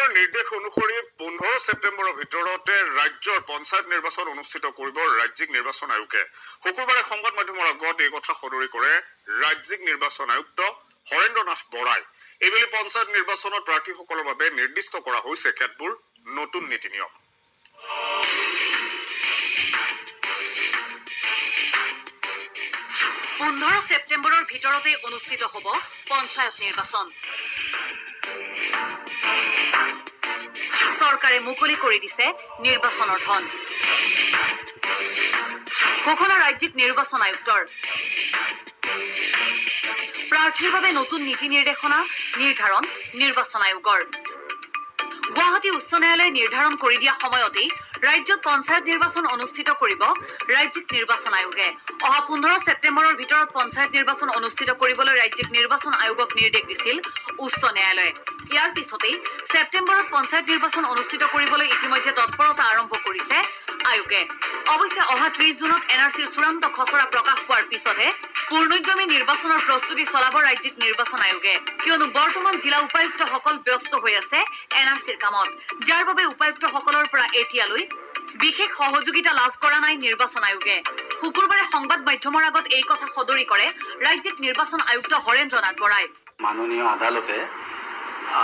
আয়োগৰ নিৰ্দেশ অনুসৰি 15 ছেপ্টেম্বৰৰ ভিতৰতে ৰাজ্যৰ পঞ্চায়ত নিৰ্বাচন অনুষ্ঠিত কৰিব ৰাজ্যিক নিৰ্বাচন আয়োগে। শুকুৰবাৰে সংবাদ মাধ্যমৰ আগত এই কথা সদৰি কৰে ৰাজ্যিক নিৰ্বাচন আয়ুক্ত হৰেন্দ্ৰ নাথ বৰাই। এইবেলি পঞ্চায়ত নিৰ্বাচনত প্ৰাৰ্থীসকলৰ বাবে নিৰ্দিষ্ট কৰা হৈছে কেতবোৰ নতুন নীতি নিয়ম। 15 ছেপ্টেম্বৰৰ ভিতৰতে অনুষ্ঠিত হ'ব পঞ্চায়ত নিৰ্বাচন। চৰকাৰে মুকলি কৰি দিছে নিৰ্বাচনৰ ধন। ঘোষণা ৰাজ্যিক নিৰ্বাচন আয়ুক্তৰ। প্ৰাৰ্থীৰ বাবে নতুন নীতি নিৰ্দেশনা নিৰ্ধাৰণ নিৰ্বাচন আয়োগৰ। গুৱাহাটী উচ্চ ন্যায়ালয়ে নিৰ্ধাৰণ কৰি দিয়া সময়তেই ৰাজ্যত পঞ্চায়ত নিৰ্বাচন অনুষ্ঠিত কৰিব ৰাজ্যিক নিৰ্বাচন আয়োগে। অহা 15 ছেপ্টেম্বৰৰ ভিতৰত পঞ্চায়ত নিৰ্বাচন অনুষ্ঠিত কৰিবলৈ ৰাজ্যিক নিৰ্বাচন আয়োগক নিৰ্দেশ দিছিল উচ্চ ন্যায়ালয়ে। ইয়াৰ পিছতেই ছেপ্টেম্বৰত পঞ্চায়ত নিৰ্বাচন অনুষ্ঠিত কৰিবলৈ ইতিমধ্যে তৎপৰতা আৰম্ভ কৰিছে আয়োগে। অৱশ্যে অহা 30 জুনত NRCৰ চূড়ান্ত খচৰা প্ৰকাশ পোৱাৰ পিছতহে পূৰ্ণোদ্যমী নিৰ্বাচনৰ প্ৰস্তুতি চলাব ৰাজ্যিক নিৰ্বাচন আয়োগে, কিয়নো বৰ্তমান জিলা উপায়ুক্তসকল ব্যস্ত হৈ আছে NRCৰ কামত, যাৰ বাবে উপায়ুক্তসকলৰ পৰা এতিয়ালৈ বিশেষ সহযোগিতা লাভ কৰা নাই নিৰ্বাচন আয়োগে। শুকুৰবাৰে সংবাদ মাধ্যমৰ আগত এই কথা সদৰি কৰে ৰাজ্যিক নিৰ্বাচন আয়ুক্ত হৰেন্দ্ৰ নাথ বৰাই। মাননীয় আদালতে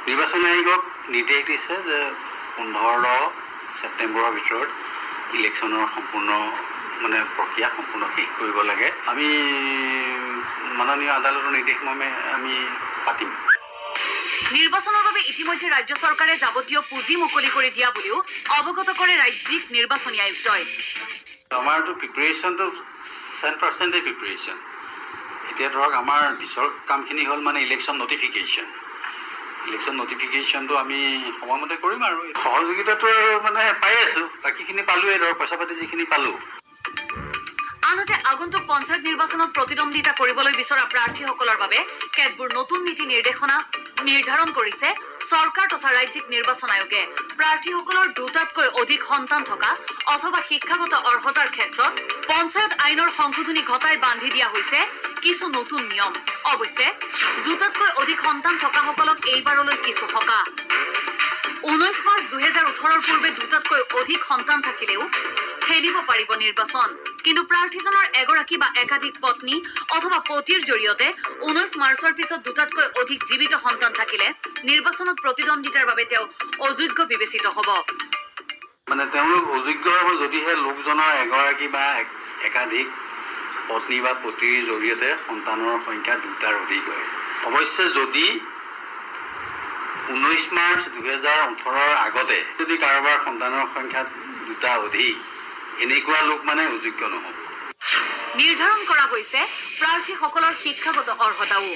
নিৰ্বাচন আয়োগক নিৰ্দেশ দিছে যে 15 ছেপ্টেম্বৰৰ ভিতৰত ইলেকশ্যনৰ সম্পূৰ্ণ প্ৰক্ৰিয়া সম্পূৰ্ণ শেষ কৰিব লাগে। আমি মাননীয় আদালতৰ নিৰ্দেশ মৰ্মে আমি পাতিম। নিৰ্বাচনৰ বাবে ইতিমধ্যে ৰাজ্য চৰকাৰে যাৱতীয় পুঁজি মুকলি কৰি দিয়া বুলিও অৱগত কৰে ৰাজ্যিক নিৰ্বাচনী আয়ুক্তই। আমাৰতো প্ৰিপেৰেশ্যনটো 100% প্ৰিপেৰেশ্যন। এতিয়া ধৰক আমাৰ পিছৰ কামখিনি হ'ল ইলেকশ্যন নটিফিকেশ্যন। ইলেকশ্যন নটিফিকেশ্যনটো আমি সময়মতে কৰিম আৰু সহযোগিতাটো পাই আছোঁ। বাকীখিনি পালোঁৱেই, ধৰক পইচা পাতি যিখিনি পালোঁ। আনহাতে আগন্তুক পঞ্চায়ত নিৰ্বাচনত প্ৰতিদ্বন্দ্বিতা কৰিবলৈ বিচৰা প্ৰাৰ্থীসকলৰ বাবে কেতবোৰ নতুন নীতি নিৰ্দেশনা নিৰ্ধাৰণ কৰিছে চৰকাৰ তথা ৰাজ্যিক নিৰ্বাচন আয়োগে। প্ৰাৰ্থীসকলৰ 2টাতকৈ অধিক সন্তান থকা অথবা শিক্ষাগত অৰ্হতাৰ ক্ষেত্ৰত পঞ্চায়ত আইনৰ সংশোধনী ঘটাই বান্ধি দিয়া হৈছে কিছু নতুন নিয়ম। অৱশ্যে 2টাতকৈ অধিক সন্তান থকাসকলক এইবাৰলৈ কিছু সকাহ। 19 মাৰ্চ 2018 পূৰ্বে 2টাতকৈ অধিক সন্তান থাকিলেও খেলিব পাৰিব নিৰ্বাচন। কিন্তু প্ৰাৰ্থীজনৰ এগৰাকী বা একাধিক পত্নী অথবা পতিৰ জৰিয়তে 19 মাৰ্চৰ পিছত 2টাতকৈ অধিক জীৱিত সন্তান থাকিলে নিৰ্বাচনত প্ৰতিদ্বন্দ্বিতাৰ বাবে তেওঁ অযোগ্য বিবেচিত হ'ব। তেওঁলোক অযোগ্য হ'ব যদিহে লোকজনৰ এগৰাকী বা একাধিক পত্নী বা পতিৰ জৰিয়তে সন্তানৰ সংখ্যা 2টাৰ অধিক হয়। অৱশ্যে যদি 19 মাৰ্চ 2018 আগতে যদি কাৰোবাৰ সন্তানৰ সংখ্যা 2টা অধিক, এনেকুৱা লোক অযোগ্য নহ'ব। নিৰ্ধাৰণ কৰা হৈছে প্ৰাৰ্থীসকলৰ শিক্ষাগত অৰ্হতাও।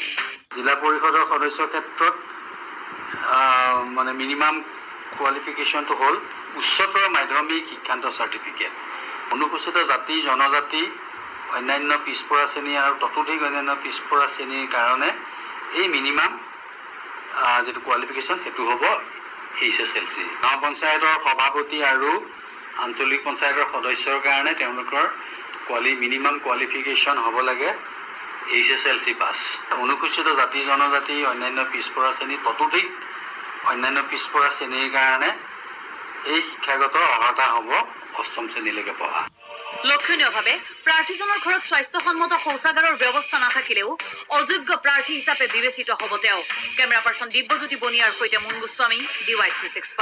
জিলা পৰিষদৰ সদস্যৰ ক্ষেত্ৰত মিনিমাম কোৱালিফিকেশ্যনটো হ'ল উচ্চতৰ মাধ্যমিক শিক্ষান্ত চাৰ্টিফিকেট। অনুসূচিত জাতি জনজাতি অন্যান্য পিছপৰা শ্ৰেণী আৰু ততোধিক অন্যান্য পিছপৰা শ্ৰেণীৰ কাৰণে এই মিনিমাম যিটো কোৱালিফিকেশ্যন সেইটো হ'ব HSLC। গাঁও পঞ্চায়তৰ সভাপতি আৰু আঞ্চলিক পঞ্চায়তৰ সদস্যৰ কাৰণে তেওঁলোকৰ মিনিমাম কোৱালিফিকেশ্যন হ'ব লাগে HSLC পাছ। অনুসূচিত জাতি জনজাতি অন্যান্য পিছপৰা শ্ৰেণী ততোধিক অন্যান্য পিছপৰা শ্ৰেণীৰ কাৰণে এই শিক্ষাগত অৰ্হতা হ'ব 8ম শ্ৰেণীলৈকে পঢ়া। লক্ষণীয়ভাৱে প্ৰাৰ্থীজনৰ ঘৰত স্বাস্থ্যসন্মত শৌচাগাৰৰ ব্যৱস্থা নাথাকিলেও অযোগ্য প্ৰাৰ্থী হিচাপে বিবেচিত হ'ব তেওঁ। কেমেৰা পাৰ্চন দিব্যজ্যোতি বনিয়াৰ সৈতে মুন গোস্বামী, DY365।